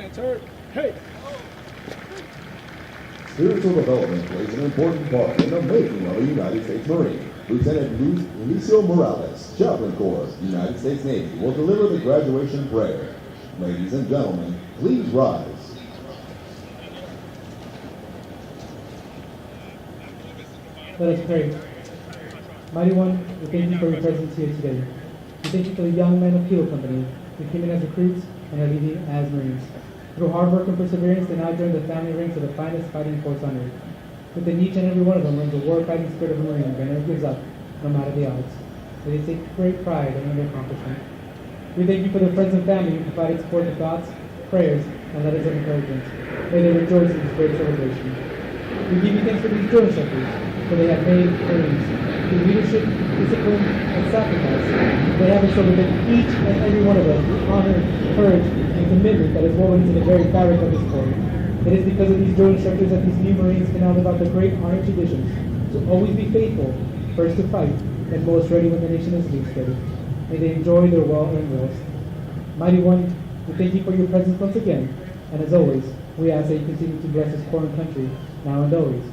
Answer. Hey! Spiritual development plays an important part in the making of a United States Marine. Lieutenant Lucio Morales, Chaplain Corps, United States Navy, will deliver the graduation prayer. Ladies and gentlemen, please rise. Let us pray. Mighty One, we thank you for your presence here today. We thank you for the young men of Kilo Company who came in as recruits and are leaving as Marines. Through hard work and perseverance, they now join the family ranks of the finest fighting force on earth. Within each and every one of them runs the war-fighting spirit of a Marine that never gives up, no matter the odds. They take great pride in their accomplishment. We thank you for their friends and family who provided support with thoughts, prayers, and letters of encouragement. May they rejoice in this great celebration. We give you thanks for these drill instructors, for they have made Marines. Through leadership, discipline, and sacrifice, they have instilled within each and every one of us the honor, courage, and commitment that is woven into the very fabric of this corps. It is because of these drill instructors that these new Marines can now live out the great honor traditions to always be faithful, first to fight, and most ready when the nation is least ready. May they enjoy their well-earned rest. Mighty One, we thank you for your presence once again, and as always, we ask that you continue to bless this foreign country, now and always.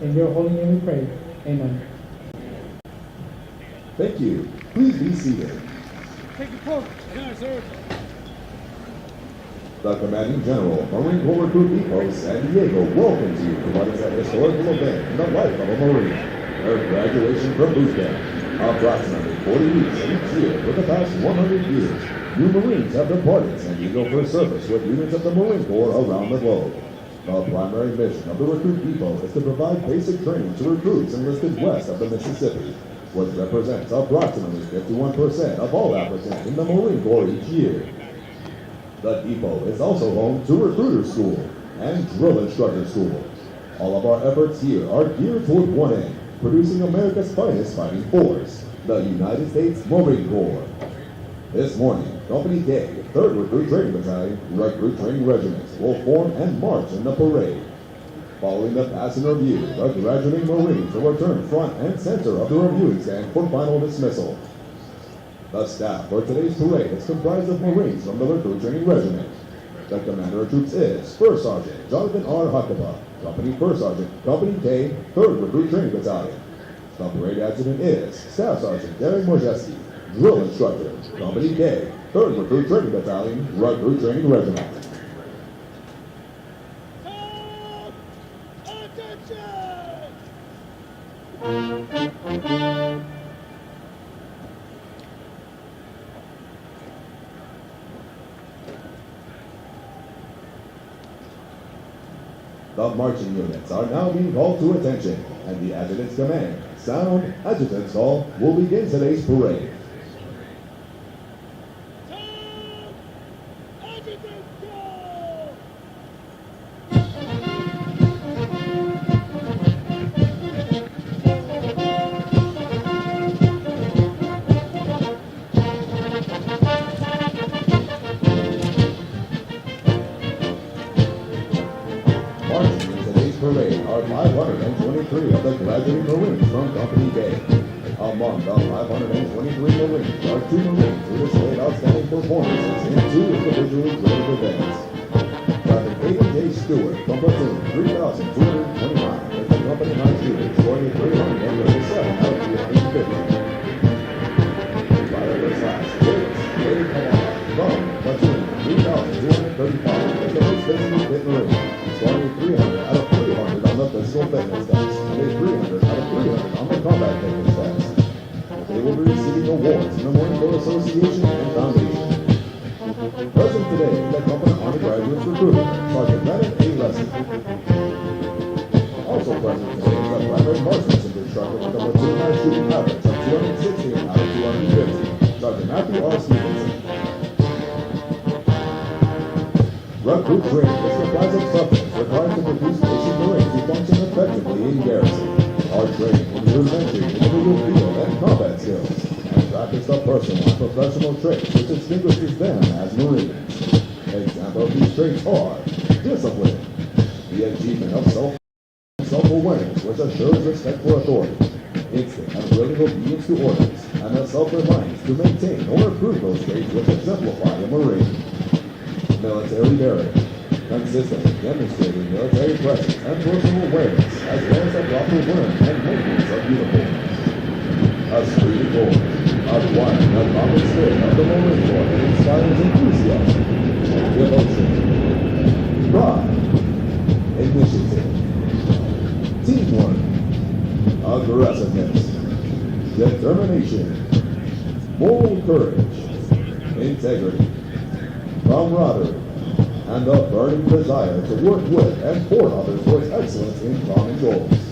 In your holy name we pray. Amen. Thank you. Please be seated. Take your coat. Yes, sir. The Commanding General, Marine Corps Recruit Depot, San Diego, welcomes you to what is a historical event in the life of a Marine. Their graduation from boot camp. Approximately 40 weeks each year for the past 100 years, new Marines have departed San Diego for service with units of the Marine Corps around the globe. The primary mission of the Recruit Depot is to provide basic training to recruits enlisted west of the Mississippi, which represents approximately 51% of all applicants in the Marine Corps each year. The depot is also home to Recruiter School and Drill Instructor School. All of our efforts here are geared toward one end, producing America's finest fighting force, the United States Marine Corps. This morning, Company K, 3rd Recruit Training Battalion, Recruit Training Regiments will form and march in the parade. Following the passing review, the graduating Marines will return front and center of the reviewing stand for final dismissal. The staff for today's parade is comprised of Marines from the Recruit Training Regiment. The commander of troops is First Sergeant Jonathan R. Huckabee, Company First Sergeant, Company K, 3rd Recruit Training Battalion. The parade adjutant is Staff Sergeant Derek Morzeski, Drill Instructor, Company K, 3rd Recruit Training Battalion, Recruit Training Regiment. The marching units are now being called to attention, and the adjutant's command, sound, adjutant's call, will begin today's parade. Marching in today's parade are 523 of the graduating Marines from Company K. Among the 523 Marines are 2 Marines who displayed outstanding performances in 2 individually graded events. Captain Aidan J. Stewart from Platoon 3,229 with the company high shooting, scoring a 337 out of 250. Private class James J. Kamala from Platoon 3,235 with the most physically fit Marine, scoring a 300 out of 300 on the physical fitness test and a 300 out of 300 on the combat fitness test. They will be receiving awards from the Marine Corps Association and Foundation. Present today in the Company Army Graduates Recruiter, Sergeant Bennett A. Leslie. Also present today is the primary marksmanship instructor with a platoon high shooting average of 216 out of 250, Sergeant Matthew R. Stevenson. Recruit training is comprised of subjects required to produce basic Marines who function effectively in garrison. Our training is rudimentary individual field and combat skills, and practice the personal and professional traits which distinguishes them as Marines. Examples of these traits are discipline, the achievement of self-awareness which assures respect for authority, instinct and willing obedience to orders, and the self-reliance to maintain or improve those traits which exemplify a Marine. Military bearing, consistently demonstrating military presence and personal awareness, as well as the proper wearing and maintenance of uniforms. Esprit de corps, acquiring a common spirit of the Marine Corps that inspires enthusiasm, devotion, pride, initiative, teamwork, aggressiveness, determination, moral courage, integrity, camaraderie, and a burning desire to work with and for others towards excellence in common goals.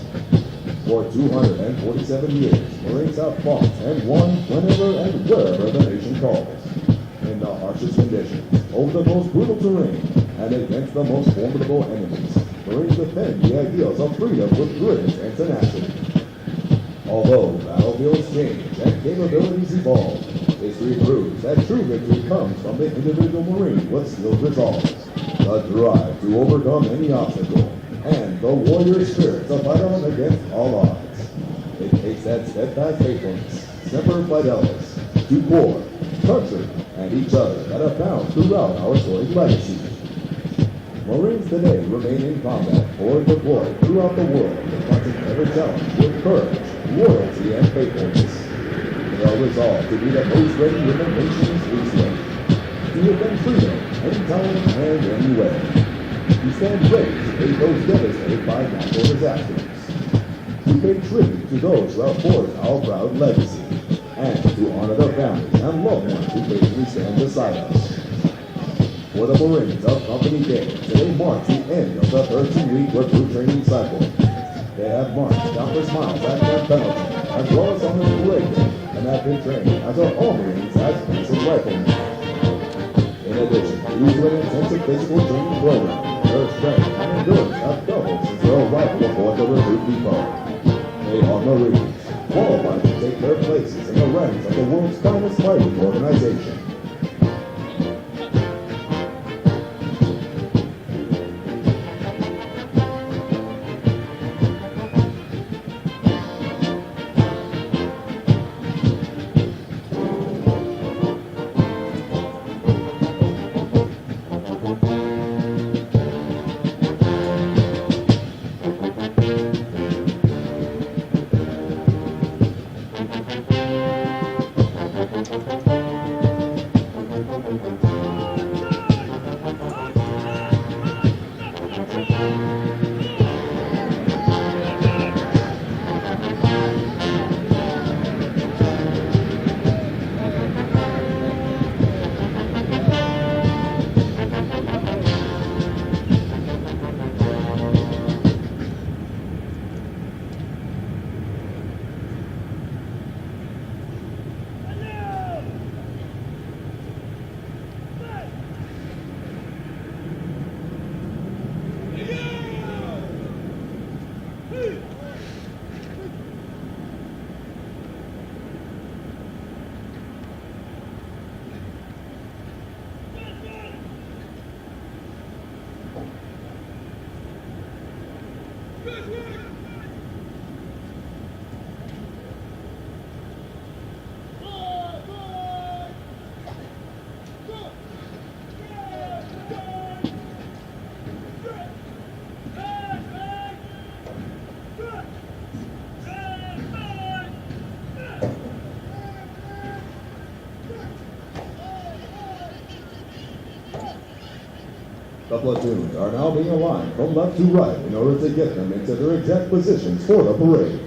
For 247 years, Marines have fought and won whenever and wherever the nation calls. In the harshest conditions, over the most brutal terrain, and against the most formidable enemies, Marines defend the ideals of freedom with grit and tenacity. Although battlefields change and capabilities evolve, history proves that true victory comes from the individual Marine with skilled resolve, the drive to overcome any obstacle, and the warrior spirit to fight on against all odds. It takes that steadfast faithfulness, semper fidelis, to corps, country, and each other that are found throughout our storied legacy. Marines today remain in combat or deployed throughout the world, confronting every challenge with courage, loyalty, and faithfulness. They are resolved to be the most ready when the nation is ready, to defend freedom anytime and anywhere. To stand ready to aid those devastated by natural disasters. To pay tribute to those who have forged our proud legacy, and to honor their families and loved ones who faithfully stand beside us. For the Marines of Company K, today marks the end of the 13-week recruit training cycle. They have marched countless miles at Camp Pendleton, as well as on the parade day, and have been trained as our all Marines as basic riflemen. In addition to an intensive physical training program, their strength and endurance have doubled since their arrival aboard the recruit depot. They are Marines, qualified to take their places in the ranks of the world's finest fighting organization. The platoons are now being aligned from left to right in order to get them into their exact positions for the parade.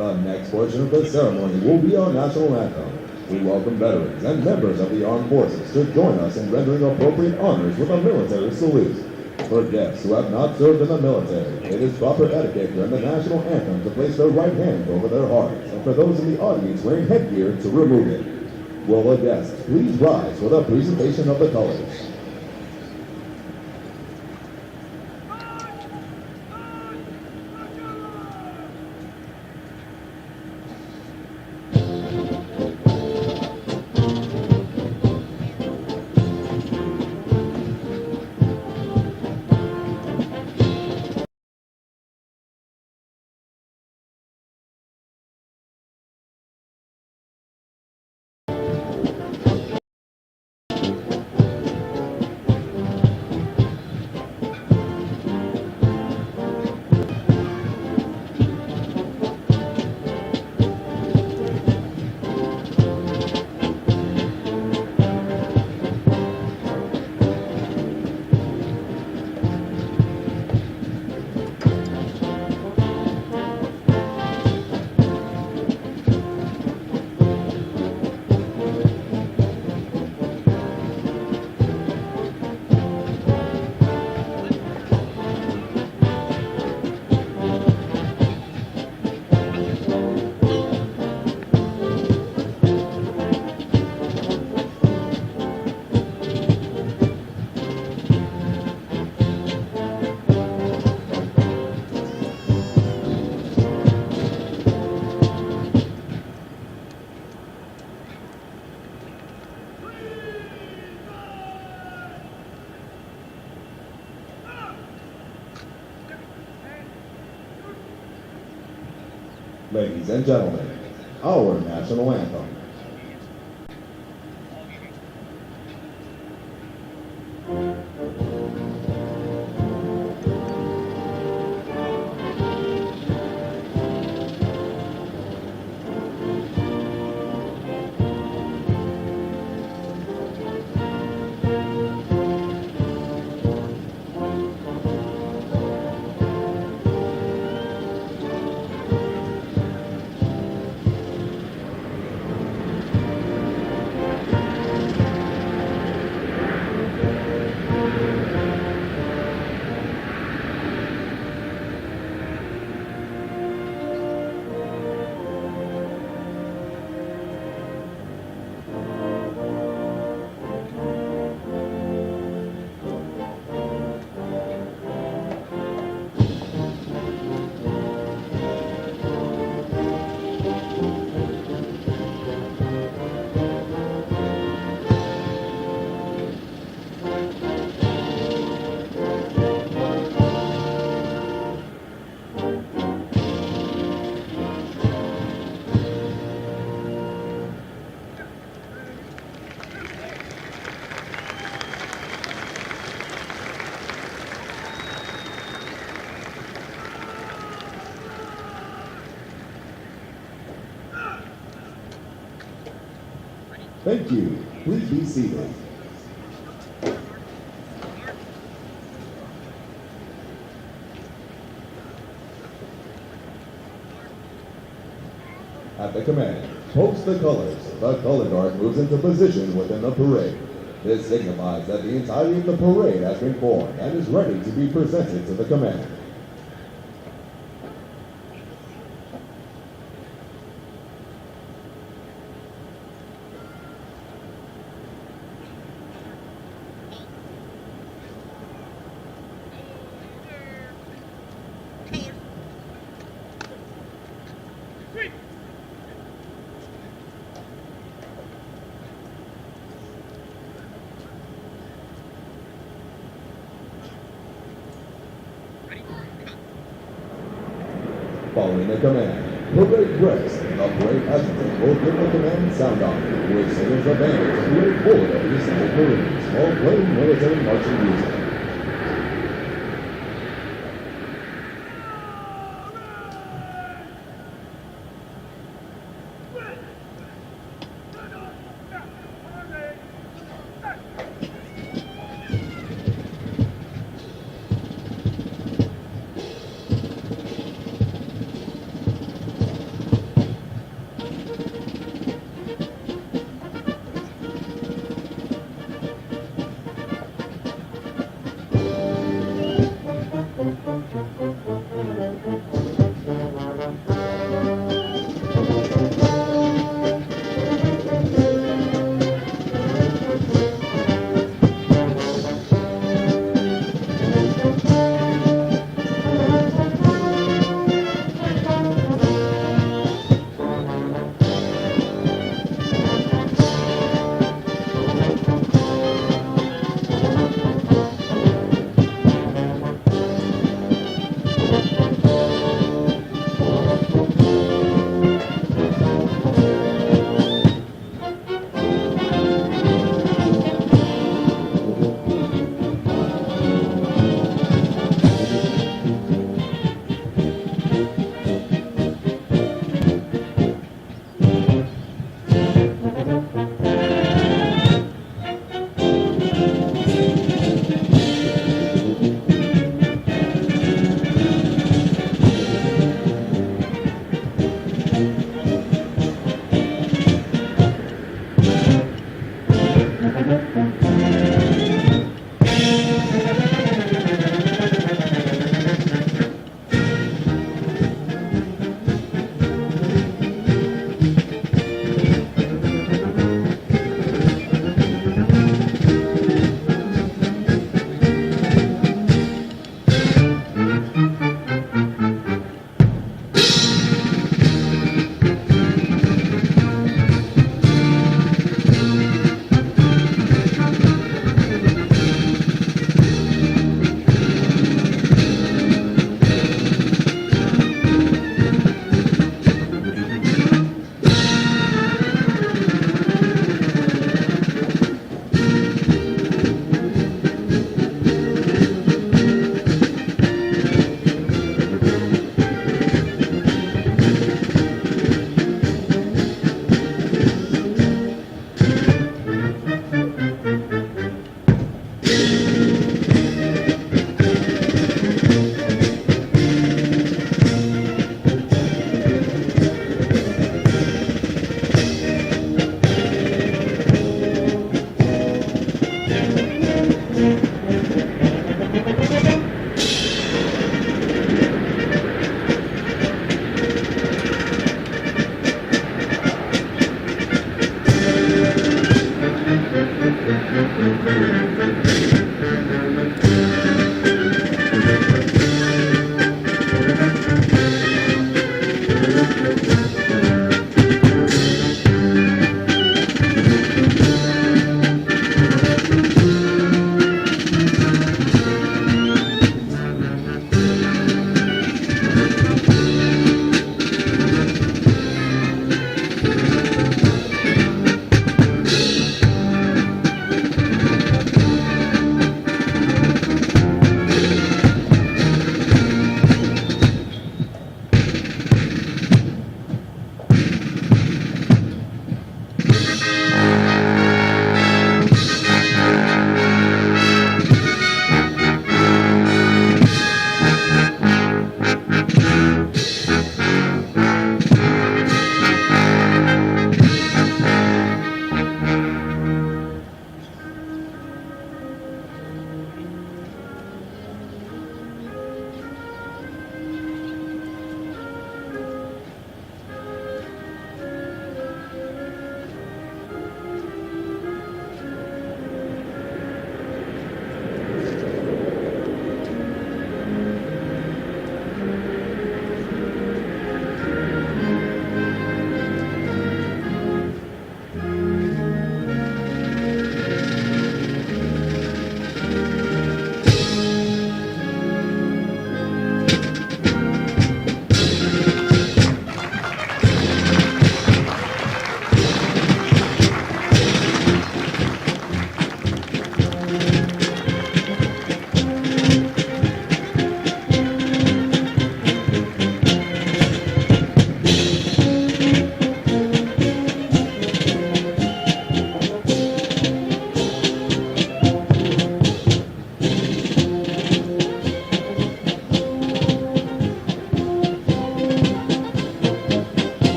The next portion of the ceremony will be our national anthem. We welcome veterans and members of the armed forces to join us in rendering appropriate honors with a military salute. For guests who have not served in the military, it is proper etiquette during the national anthem to place their right hand over their hearts, and for those in the audience wearing headgear to remove it. Will the guests please rise for the presentation of the colors? Ladies and gentlemen, our national anthem. Thank you. Please be seated. At the command, post the colors. The color guard moves into position within the parade. This signifies that the entirety of the parade has been formed and is ready to be presented to the command. Following the command, parade breaks. The parade adjutant will give the command sound off, which signals the band to parade forward of the assembled Marines while playing military marching music.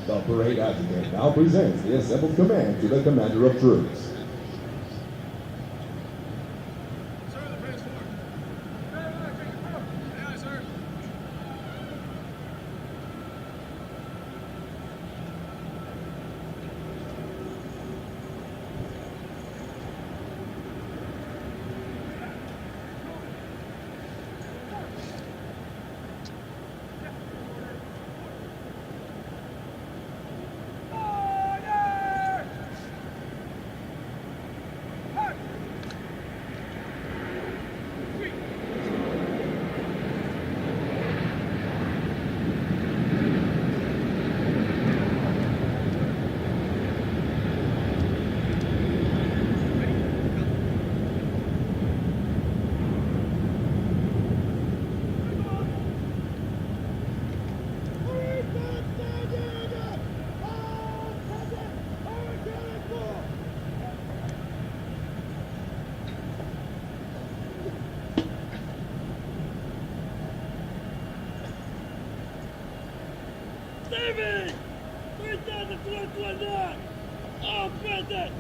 The parade adjutant now presents the assembled command to the commander of troops. Receiving! 3,229! All present!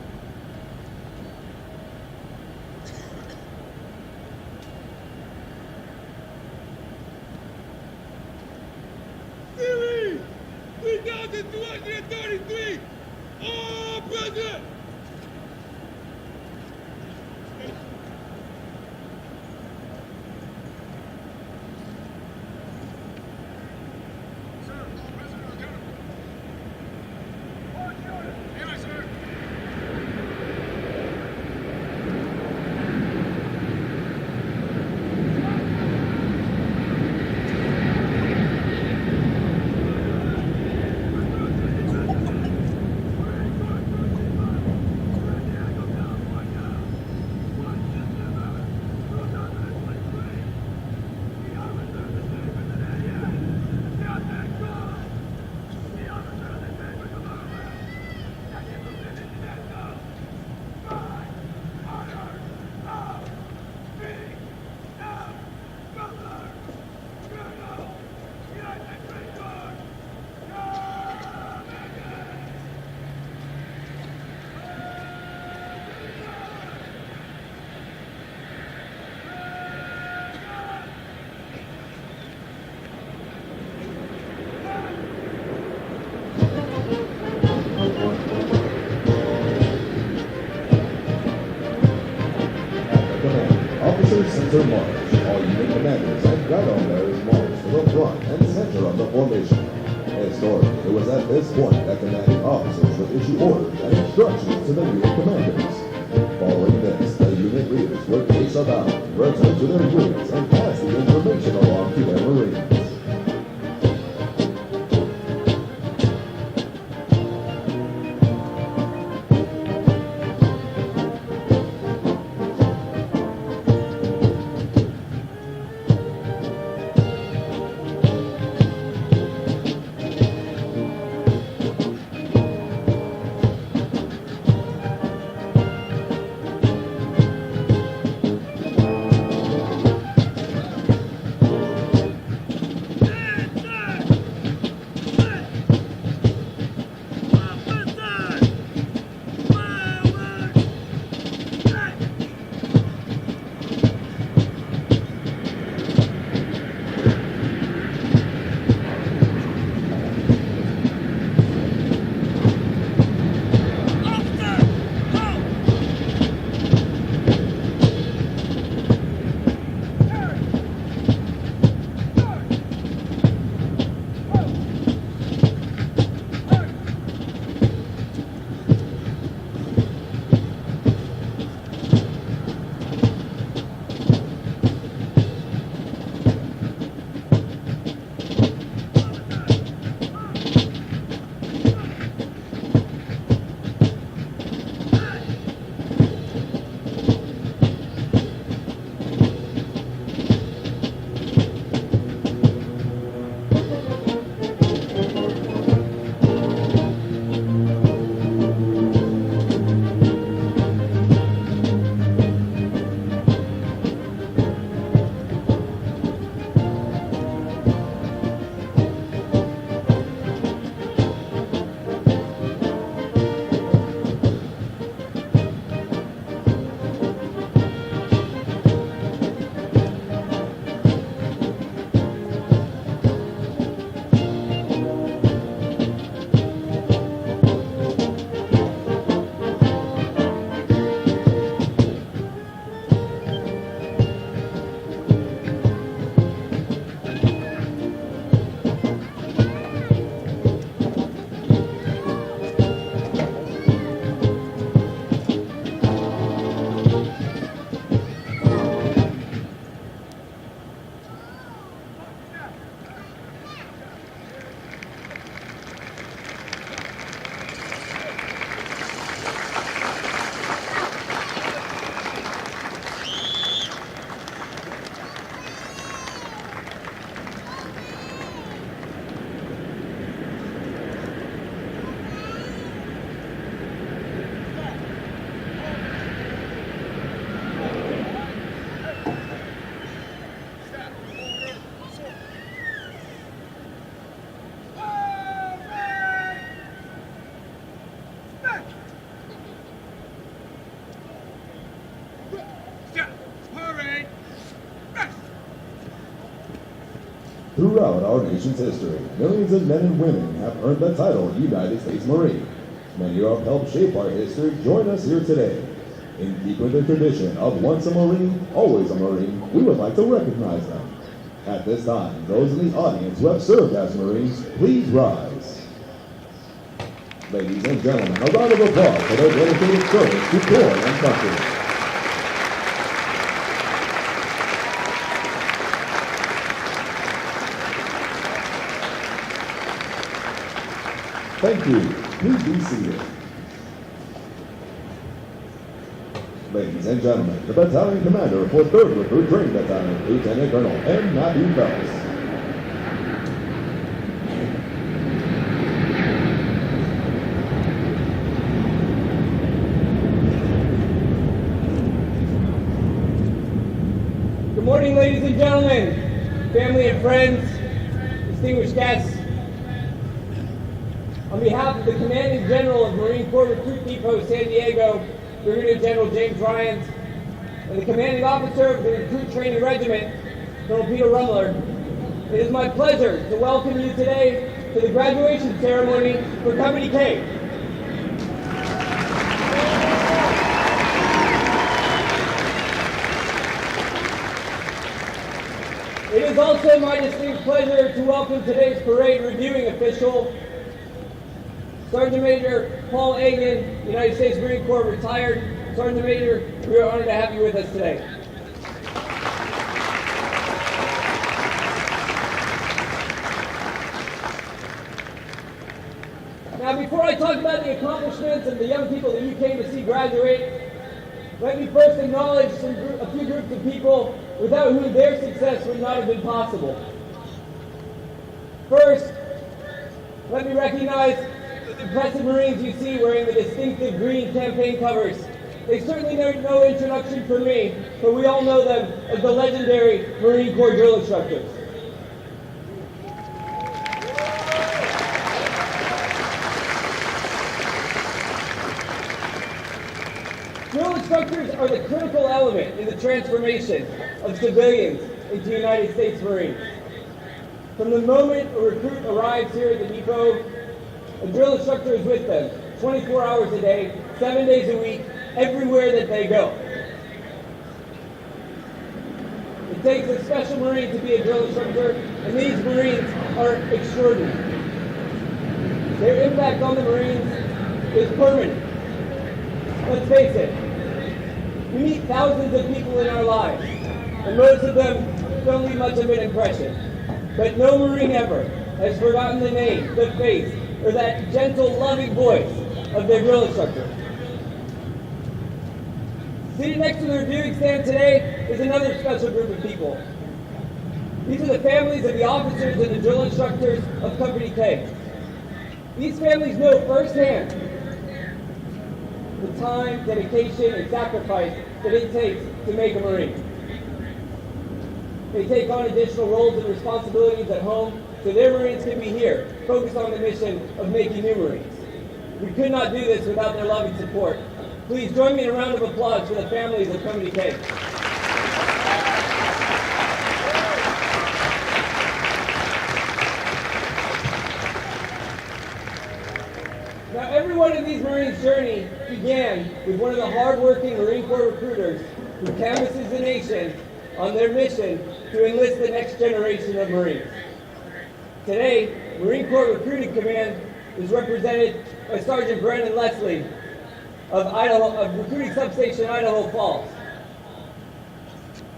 Series! 3,233! All present! Officers center march. All unit commanders and guidon bearers march to the front and center of the formation. Historically, it was at this point that commanding officers would issue orders and instructions to the unit commanders. Following this, the unit leaders would face about, return to their units, and pass the information along to their Marines. Throughout our nation's history, millions of men and women have earned the title United States Marine. Many who have helped shape our history join us here today. In keeping with the tradition of once a Marine, always a Marine, we would like to recognize them. At this time, those in the audience who have served as Marines, please rise. Ladies and gentlemen, a round of applause for their dedicated service to corps and country. Thank you. Please be seated. Ladies and gentlemen, the battalion commander for 3rd Recruit Training Battalion, Lieutenant Colonel M. Matthew Phelps. Good morning, ladies and gentlemen, family and friends, distinguished guests. On behalf of the Commanding General of Marine Corps Recruit Depot, San Diego, Brigadier General James Ryan, and the Commanding Officer of the Recruit Training Regiment, Colonel Peter Rumler, it is my pleasure to welcome you today to the graduation ceremony for Company K. It is also my distinct pleasure to welcome today's parade reviewing official, Sergeant Major Paul Agan, United States Marine Corps retired. Sergeant Major, we are honored to have you with us today. Now, before I talk about the accomplishments of the young people that you came to see graduate, let me first acknowledge a few groups of people without whom their success would not have been possible. First, let me recognize the impressive Marines you see wearing the distinctive green campaign covers. They certainly need no introduction from me, but we all know them as the legendary Marine Corps drill instructors. Drill instructors are the critical element in the transformation of civilians into United States Marines. From the moment a recruit arrives here at the depot, a drill instructor is with them 24 hours a day, 7 days a week, everywhere that they go. It takes a special Marine to be a drill instructor, and these Marines are extraordinary. Their impact on the Marines is permanent. Let's face it, we meet thousands of people in our lives, and most of them don't leave much of an impression. But no Marine ever has forgotten the name, the face, or that gentle, loving voice of their drill instructor. Sitting next to the reviewing stand today is another special group of people. These are the families of the officers and the drill instructors of Company K. These families know firsthand the time, dedication, and sacrifice that it takes to make a Marine. They take on additional roles and responsibilities at home so their Marines can be here, focused on the mission of making new Marines. We could not do this without their love and support. Please join me in a round of applause for the families of Company K. Now, every one of these Marines' journey began with one of the hard-working Marine Corps recruiters who canvasses the nation on their mission to enlist the next generation of Marines. Today, Marine Corps Recruiting Command is represented by Sergeant Brandon Leslie of Recruiting Substation Idaho Falls.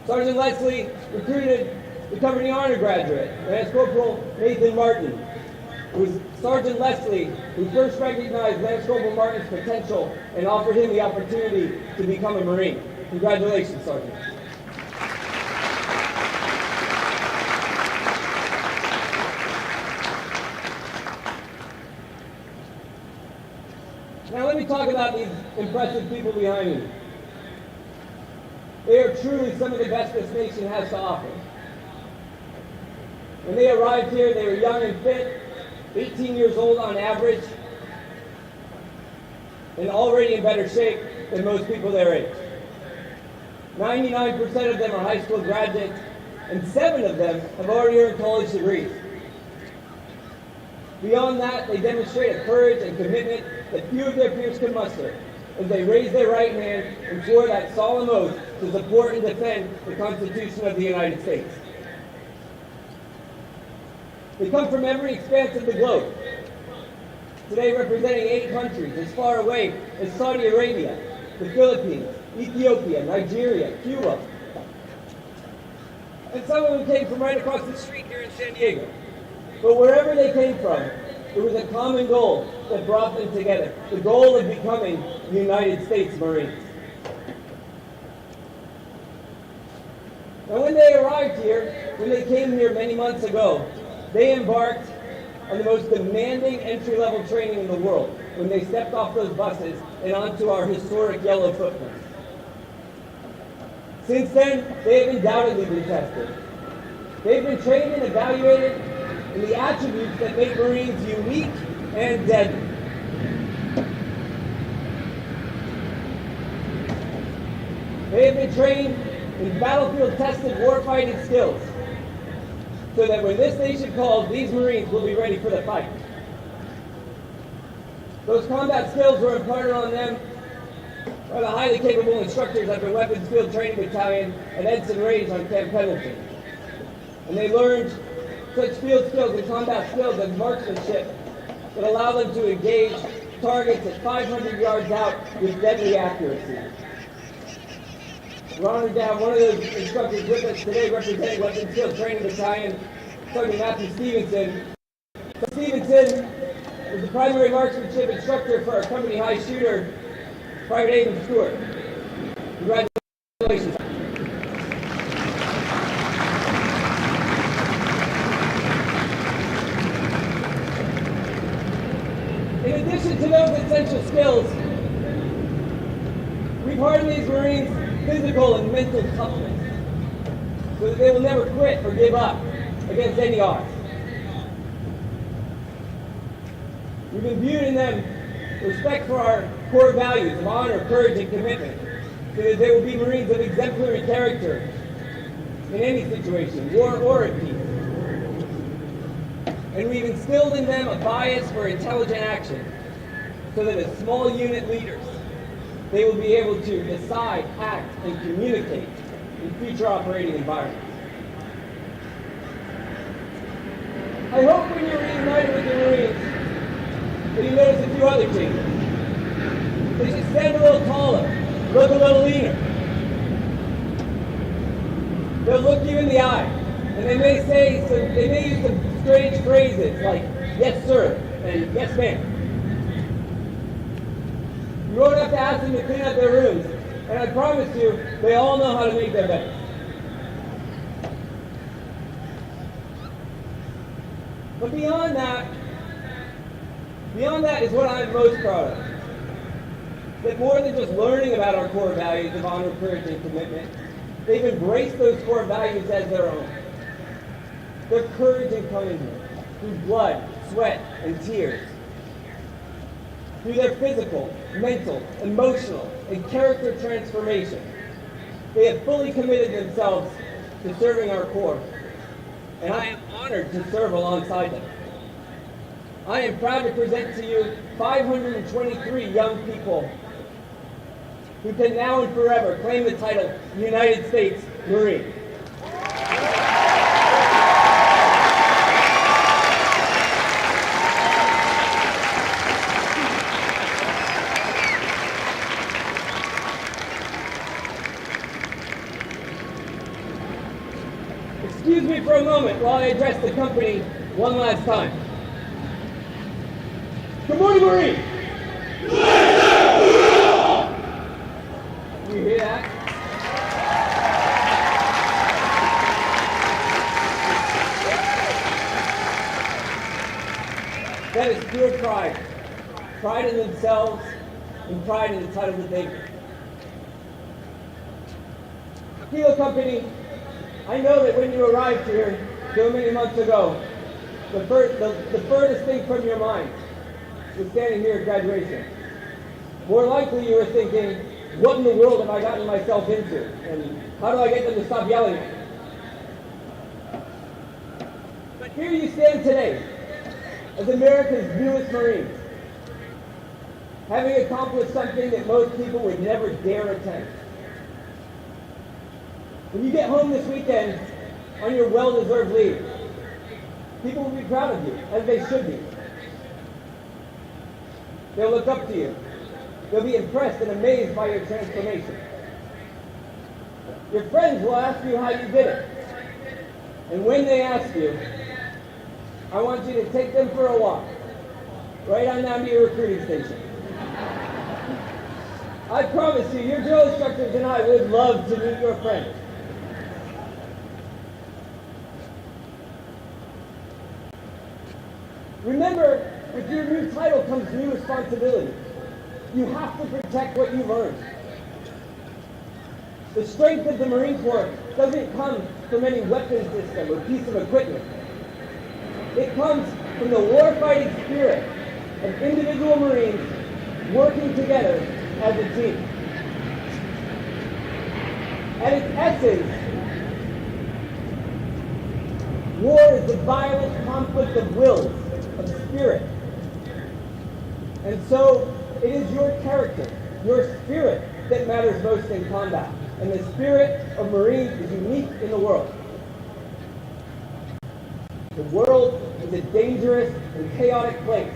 Sergeant Leslie recruited the company honor graduate, Lance Corporal Nathan Martin. It was Sergeant Leslie who first recognized Lance Corporal Martin's potential and offered him the opportunity to become a Marine. Congratulations, Sergeant. Now let me talk about these impressive people behind me. They are truly some of the best this nation has to offer. When they arrived here, they were young and fit, 18 years old on average, and already in better shape than most people their age. 99% of them are high school graduates, and 7 of them have already earned college degrees. Beyond that, they demonstrate a courage and commitment that few of their peers can muster as they raise their right hand and swore that solemn oath to support and defend the Constitution of the United States. They come from every expanse of the globe, today representing 8 countries as far away as Saudi Arabia, the Philippines, Ethiopia, Nigeria, Cuba. And some of them came from right across the street here in San Diego. But wherever they came from, there was a common goal that brought them together, the goal of becoming United States Marines. Now when they arrived here, when they came here many months ago, they embarked on the most demanding entry-level training in the world when they stepped off those buses and onto our historic yellow footprints. Since then, they have undoubtedly been tested. They've been trained and evaluated in the attributes that make Marines unique and deadly. They have been trained in battlefield-tested warfighting skills so that when this nation calls, these Marines will be ready for the fight. Those combat skills were imparted on them by the highly capable instructors at the Weapons Field Training Battalion at Ensign Range on Camp Pendleton. And they learned such field skills and combat skills as marksmanship that allow them to engage targets at 500 yards out with deadly accuracy. We're honored to have one of those instructors with us today representing Weapons Field Training Battalion, Sergeant Matthew Stevenson. Stevenson is the primary marksmanship instructor for our company high shooter, Private Aiden Stewart. Congratulations. In addition to those essential skills, we've hardened these Marines physical and mental toughness so that they will never quit or give up against any odds. We've imbued in them respect for our core values of honor, courage, and commitment so that they will be Marines of exemplary character in any situation, war or at peace. And we've instilled in them a bias for intelligent action so that as small unit leaders, they will be able to decide, act, and communicate in future operating environments. I hope when you're reunited with your Marines that you notice a few other changes. They should stand a little taller, look a little leaner. They'll look you in the eye, and they may use some strange phrases like "yes sir" and "yes ma'am." You won't have to ask them to clean up their rooms, and I promise you, they all know how to make their beds. But beyond that is what I'm most proud of. That more than just learning about our core values of honor, courage, and commitment, they've embraced those core values as their own. Their courage in coming here, through blood, sweat, and tears. Through their physical, mental, emotional, and character transformation, they have fully committed themselves to serving our Corps, and I am honored to serve alongside them. I am proud to present to you 523 young people who can now and forever claim the title United States Marine. Excuse me for a moment while I address the company one last time. Good morning, Marine! You hear that? That is pure pride. Pride in themselves and pride in the title that they bear. Kilo Company, I know that when you arrived here so many months ago, the furthest thing from your mind was standing here at graduation. More likely you were thinking, what in the world have I gotten myself into? And how do I get them to stop yelling at me? Here you stand today as America's newest Marines, having accomplished something that most people would never dare attempt. When you get home this weekend on your well-deserved leave, people will be proud of you, as they should be. They'll look up to you. They'll be impressed and amazed by your transformation. Your friends will ask you how you did it. And when they ask you, I want you to take them for a walk, right on down to your recruiting station. I promise you, your drill instructors and I would love to meet your friends. Remember, with your new title comes new responsibility. You have to protect what you've earned. The strength of the Marine Corps doesn't come from any weapon system or piece of equipment. It comes from the warfighting spirit of individual Marines working together as a team. At its essence, war is the violent conflict of wills, of spirit. And so, it is your character, your spirit, that matters most in combat. And the spirit of Marines is unique in the world. The world is a dangerous and chaotic place.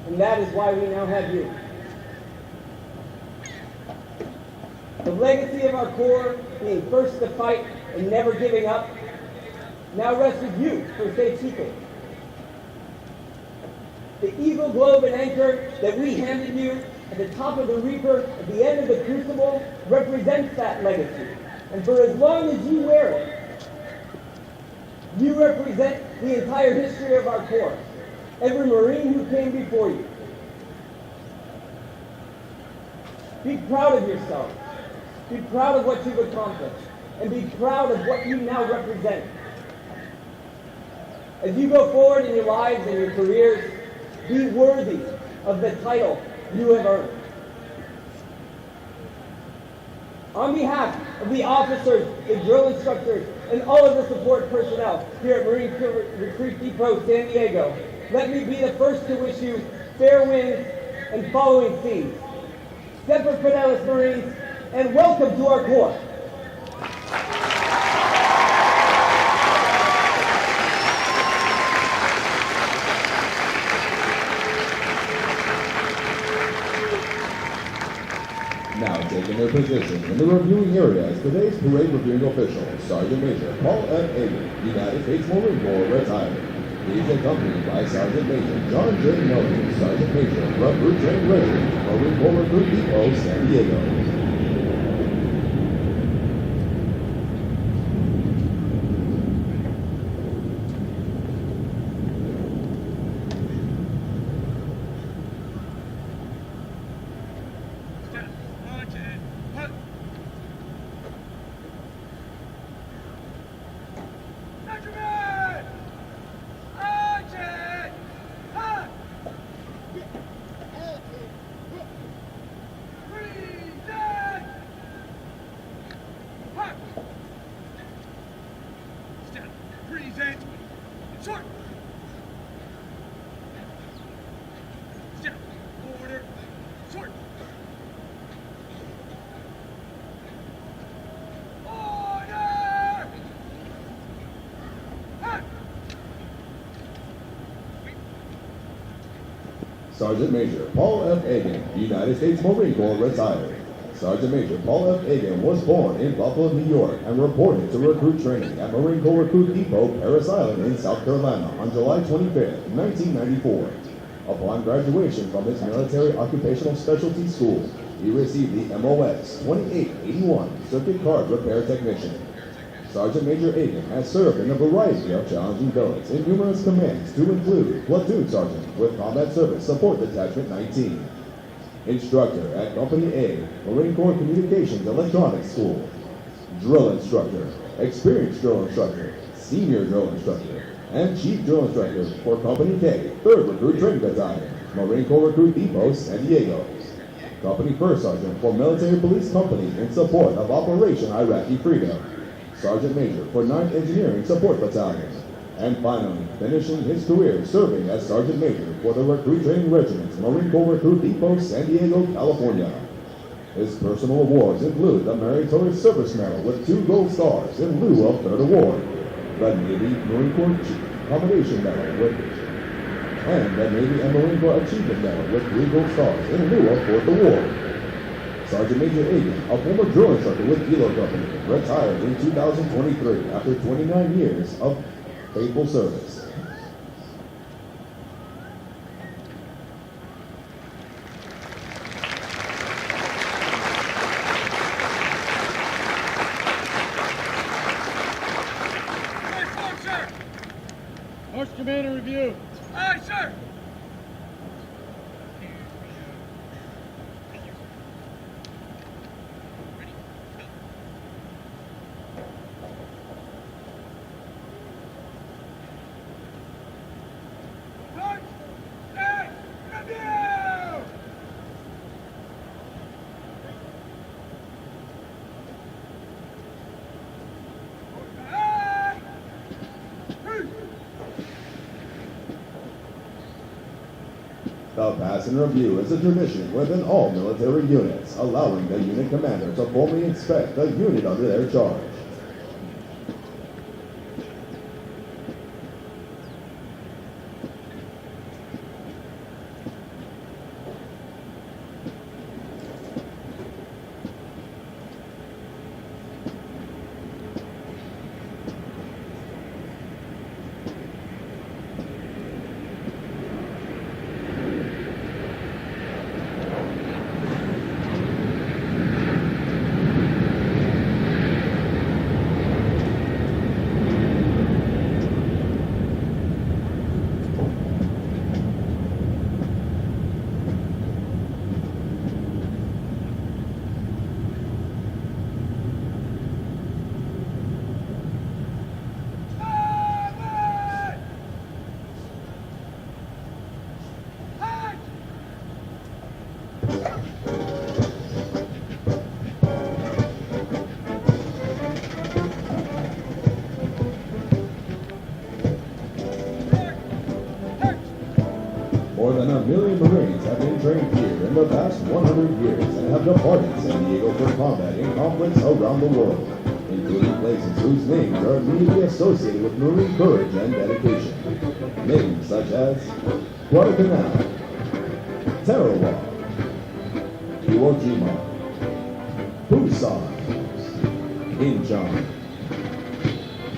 And that is why we now have you. The legacy of our Corps, being first to fight and never giving up, now rests with you for safekeeping. The Eagle Globe and Anchor that we handed you at the top of the Reaper at the end of the Crucible represents that legacy. And for as long as you wear it, you represent the entire history of our Corps, every Marine who came before you. Be proud of yourself. Be proud of what you've accomplished. And be proud of what you now represent. As you go forward in your lives and your careers, be worthy of the title you have earned. On behalf of the officers, the drill instructors, and all of the support personnel here at Marine Recruit Depot San Diego, let me be the first to wish you fair winds and following seas. Semper Fidelis, Marines, and welcome to our Corps. Now taking their position in the reviewing area is today's parade reviewing official, Sergeant Major Paul F. Agan, United States Marine Corps, retired. He is accompanied by Sergeant Major John J. Melvin, Sergeant Major, Recruit Training Battalion, Marine Corps Recruit Depot, San Diego. Sergeant Major Paul F. Agan, United States Marine Corps, retired. Sergeant Major Paul F. Agan was born in Buffalo, New York, and reported to recruit training at Marine Corps Recruit Depot, Parris Island in South Carolina on July 25, 1994. Upon graduation from his military occupational specialty school, he received the MOS 2881 Circuit Card Repair Technician. Sergeant Major Agan has served in a variety of challenging billets in numerous commands to include Platoon Sergeant with Combat Service Support Detachment 19, Instructor at Company A, Marine Corps Communications Electronics School, Drill Instructor, Experienced Drill Instructor, Senior Drill Instructor, and Chief Drill Instructor for Company K, 3rd Recruit Training Battalion, Marine Corps Recruit Depot, San Diego. Company First Sergeant for Military Police Company in support of Operation Iraqi Freedom. Sergeant Major for 9th Engineering Support Battalion. And finally, finishing his career serving as Sergeant Major for the Recruit Training Regiment's Marine Corps Recruit Depot, San Diego, California. His personal awards include the Meritorious Service Medal with 2 gold stars in lieu of 3rd award, the Navy Marine Corps Accommodation Medal and the Navy and Marine Corps Achievement Medal with 3 gold stars in lieu of 4th award. Sergeant Major Agan, a former drill instructor with Kilo Company, retired in 2023 after 29 years of faithful service. Horse Commander review. Aye, sir. Horse, stand, review. Aye. The pass and review is a tradition within all military units, allowing the unit commander to formally inspect the unit under their charge. More than 1 million Marines have been trained here in the past 100 years and have departed San Diego for combat in conflicts around the world, including places whose names are immediately associated with Marine courage and dedication. Names such as Guadalcanal, Tarawa, Iwo Jima, Busan, Incheon,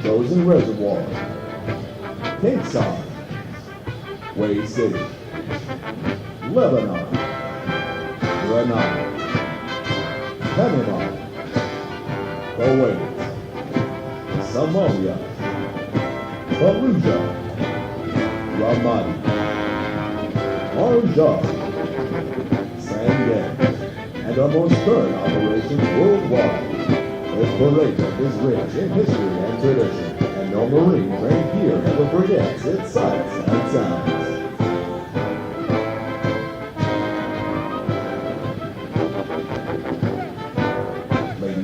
Chosin Reservoir, Kingside, Way City, Lebanon, Grenada, Panama, Kuwait, Somalia, Fallujah, Ramadi, Marjah, Sangay, and our most current operations worldwide. This parade is rich in history and tradition, and no Marine trained here never forgets its sights and sounds.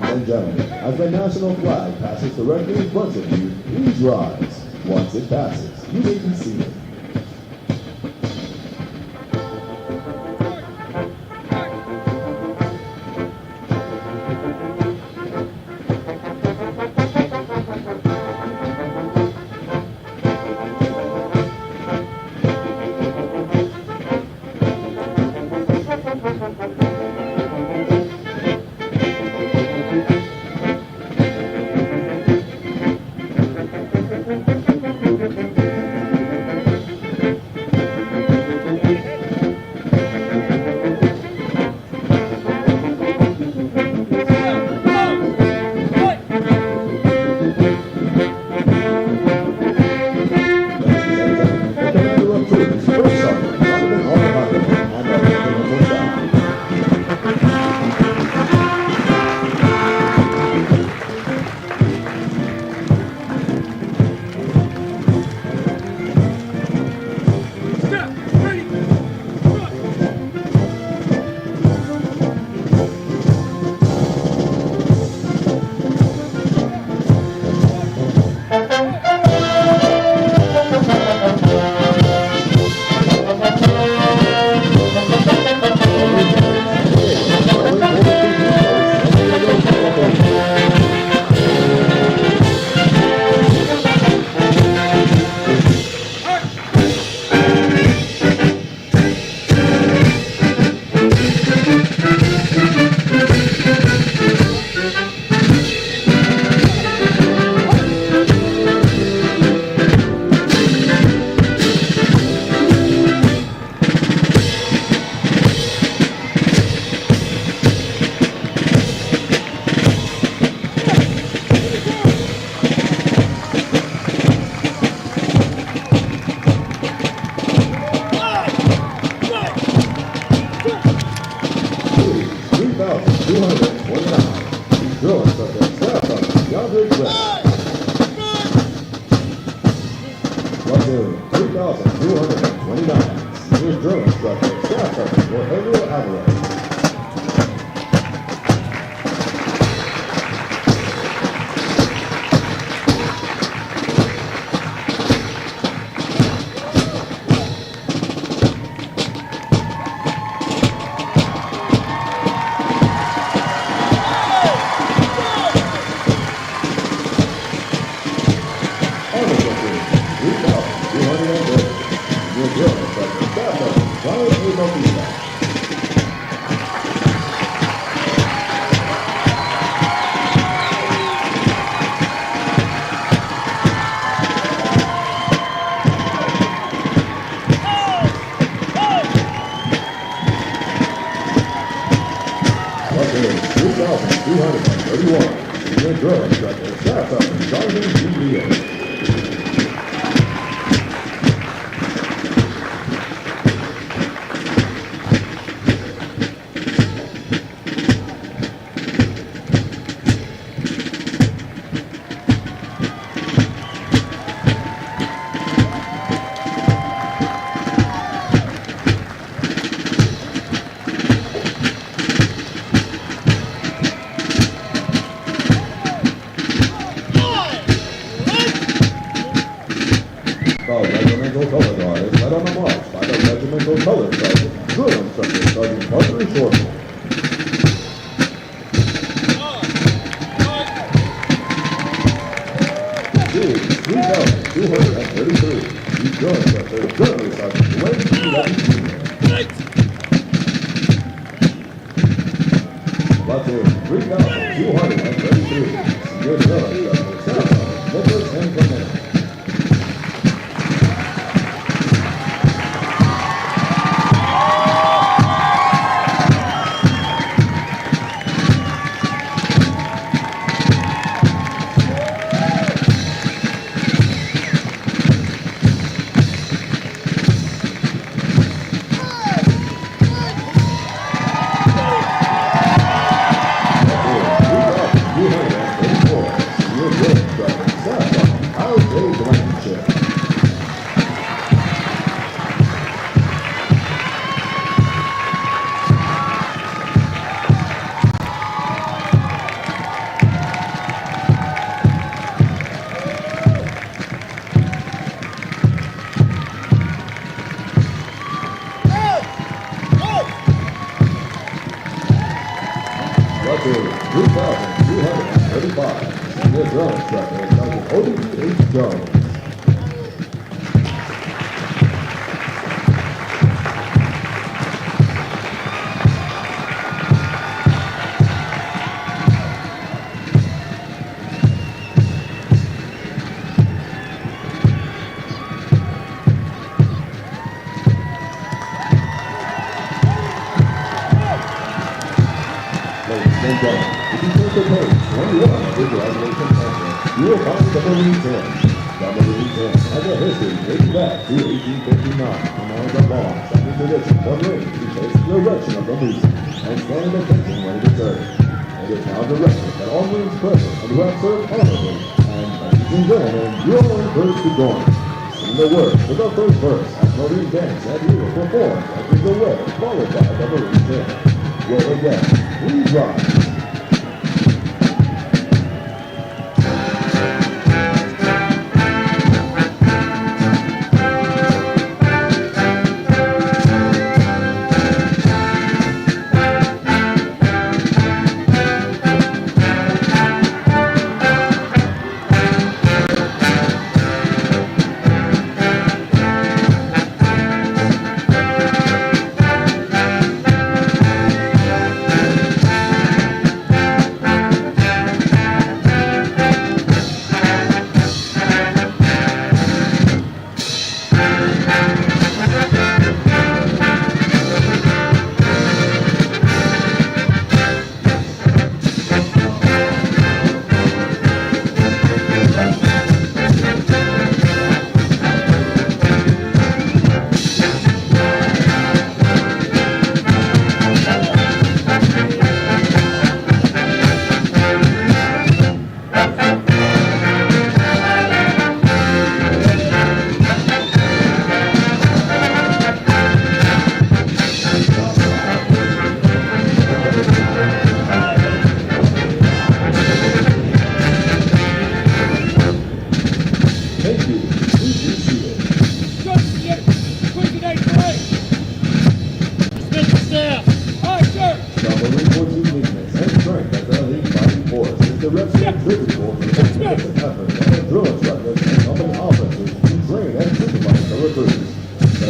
And gentlemen, as the national flag passes directly in front of you, please rise. Once it passes, you may be seated. 3,229. Senior drill instructor, Staff Sergeant Rogelio Alvarez.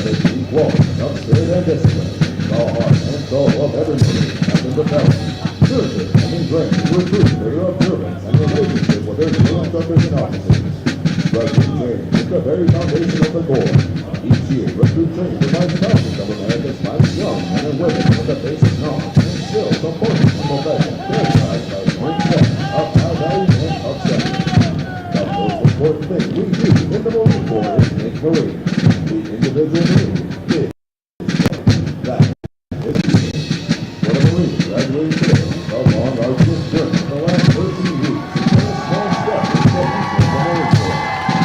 17 qualities of spirit and discipline. The heart and soul of every Marine has been developed. Nurtured and ingrained to recruit for your observance and relationship with their drill instructors and officers. Recruit training is the very foundation of the Corps. Each year, recruit training provides thousands of America's finest young men and women with the basic knowledge and skills of forging a profession characterized by point set of high value and of standards. The most important thing we do in the Marine Corps is make Marines. The individual Marine is that is for the Marines graduating today, the long arduous journey of the last 13 weeks has been a small step in the future of the Marine Corps.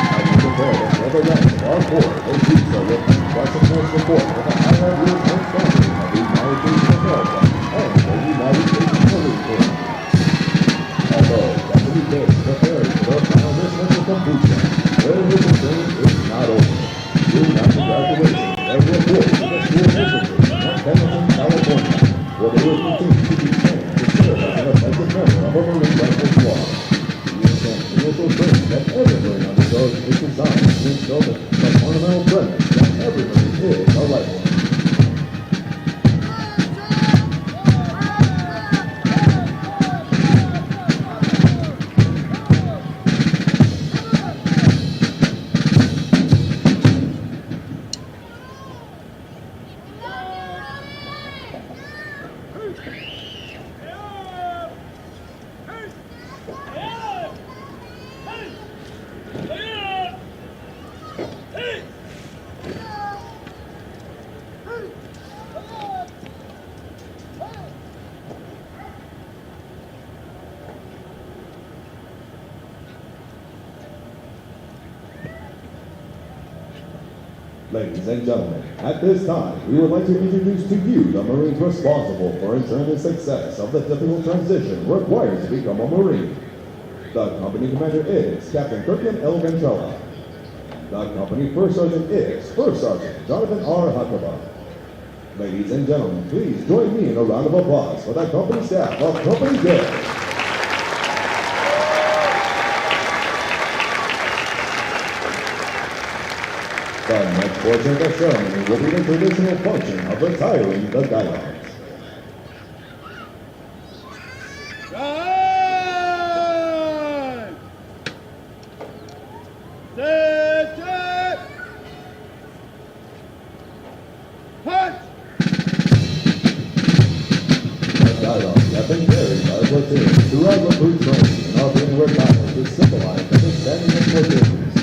As we prepare to fill the ranks of our Corps, they do so with unquestionable support of the high ideals and standards of the United States of America and the United States Marine Corps. Although Deputy Dave prepares for their final dismissal from boot camp, their mission training is not over. Soon after graduation, they will report to the School of Infantry at Pendleton, California, where they will continue to be trained to serve as an effective member of a Marine Rifle Squad. The intense initial training that every Marine undergoes is designed to instill the fundamental premise that every Marine is a rifleman. Ladies and gentlemen, at this time, we would like to introduce to you the Marines responsible for ensuring the success of the difficult transition required to become a Marine. The company commander is Captain Kirkland L. Ventrella. The company first sergeant is First Sergeant Jonathan R. Huckabee. Ladies and gentlemen, please join me in a round of applause for the company staff of Company J. The next portion of the ceremony will be the traditional function of retiring the guidons. Time! Set! Punch! The guidons have been carried by platoon throughout recruit training and are being retired to symbolize the understanding of platoons.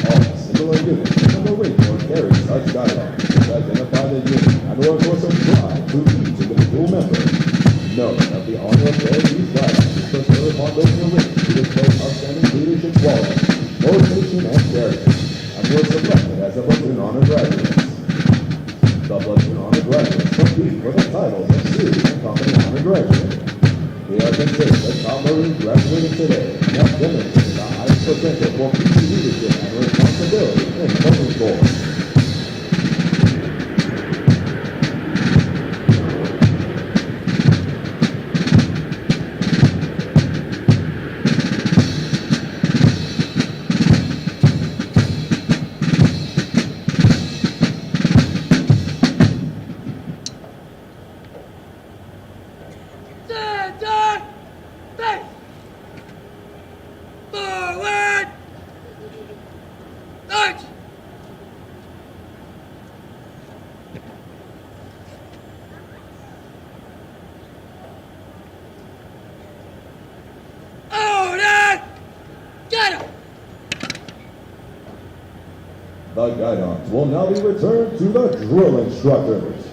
All similar units in the Marine Corps carry such guidelines to identify the unit and are a source of pride to each individual member. Note that the honor of wearing these guidelines is bestowed upon those Marines who display outstanding leadership qualities, motivation, and character, and were selected as the platoon honor graduates. The platoon honor graduates compete for the titles of series and company honor graduate. They are considered the top Marines graduating today and have demonstrated the highest potential for future leadership and responsibility in the Marine Corps. Forward! March! Order! Get him! The guidons will now be returned to the drill instructors.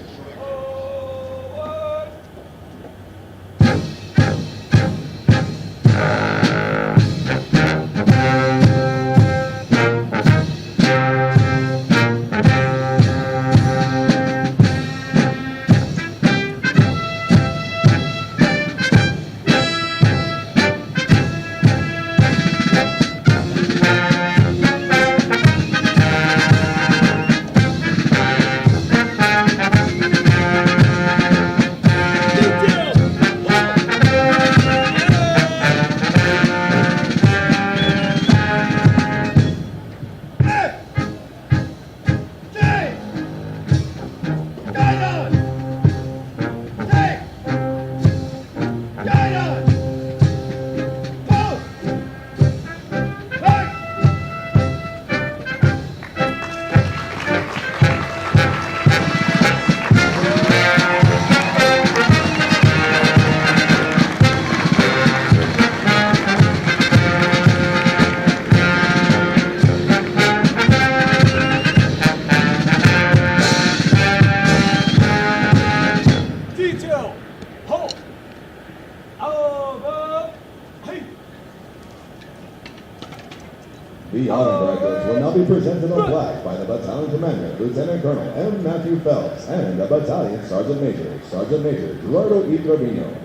Battalion Commander, Lieutenant Colonel M. Matthew Phelps, and the Battalion Sergeant Major, Sergeant Major Gerardo E. Trevino.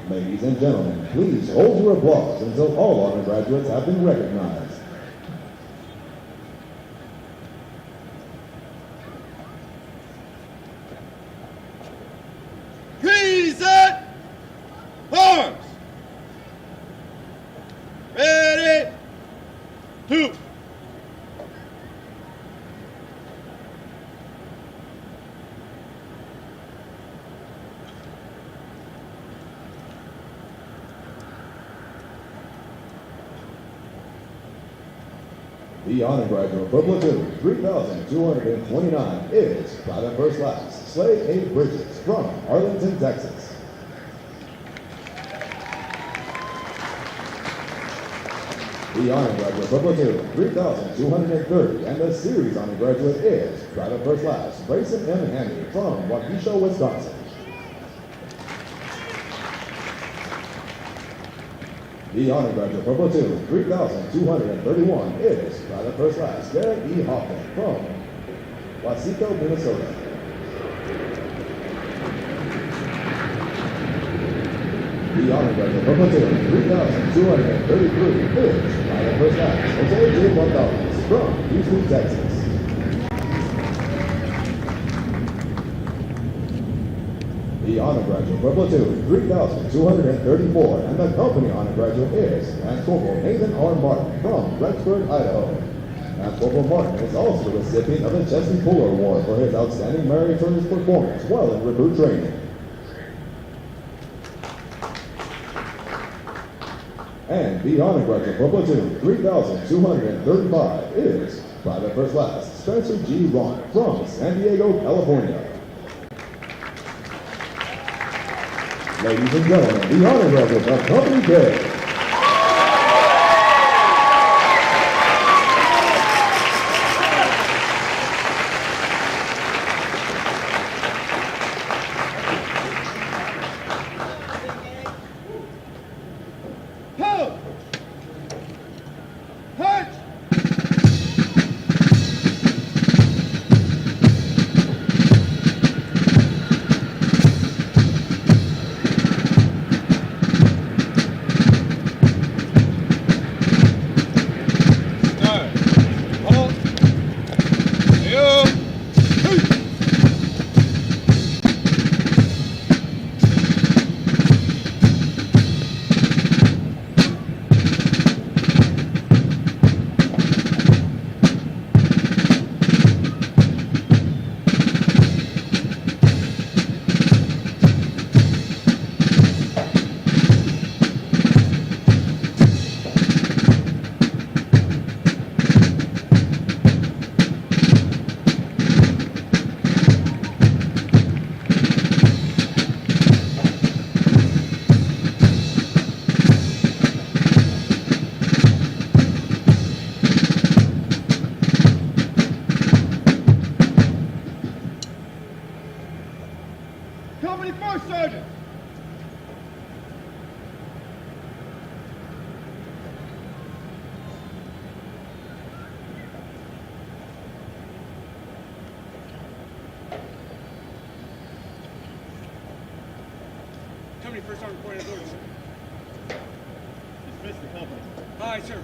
Ladies and gentlemen, please hold your applause until all honor graduates have been recognized. Present arms. Ready. Two. The honor graduate for platoon 3,229 is Private First Class Slade A. Bridges from Arlington, Texas. The honor graduate for platoon 3,230 and the series honor graduate is Private First Class Grayson M. Handy from Waukesha, Wisconsin. The honor graduate for platoon 3,231 is Private First Class Garrett E. Hoffman from Waseco, Minnesota. The honor graduate for platoon 3,233 is Private First Class Jose J. Gonzalez from Houston, Texas. The honor graduate for platoon 3,234 and the company honor graduate is Lance Corporal Nathan R. Martin from Rexburg, Idaho. Lance Corporal Martin is also the recipient of the Chesney Puller Award for his outstanding meritorious performance while in recruit training. And the honor graduate for platoon 3,235 is Private First Class Spencer G. Ron from San Diego, California. Ladies and gentlemen, the honor graduate of Company K. Hold. Punch. Company First Sergeant. Company First Sergeant reporting authority, sir. Dismiss the company. Aye, sir.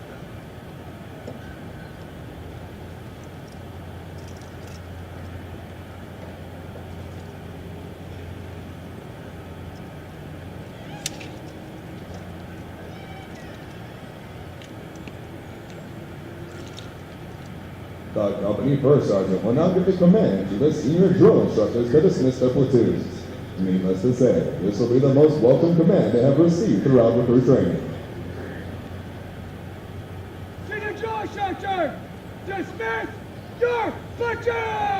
The company first sergeant will now give the command to the senior drill instructors to dismiss their platoons. Needless to say, this will be the most welcome command they have received throughout recruit training. Senior drill instructor, dismiss your platoon!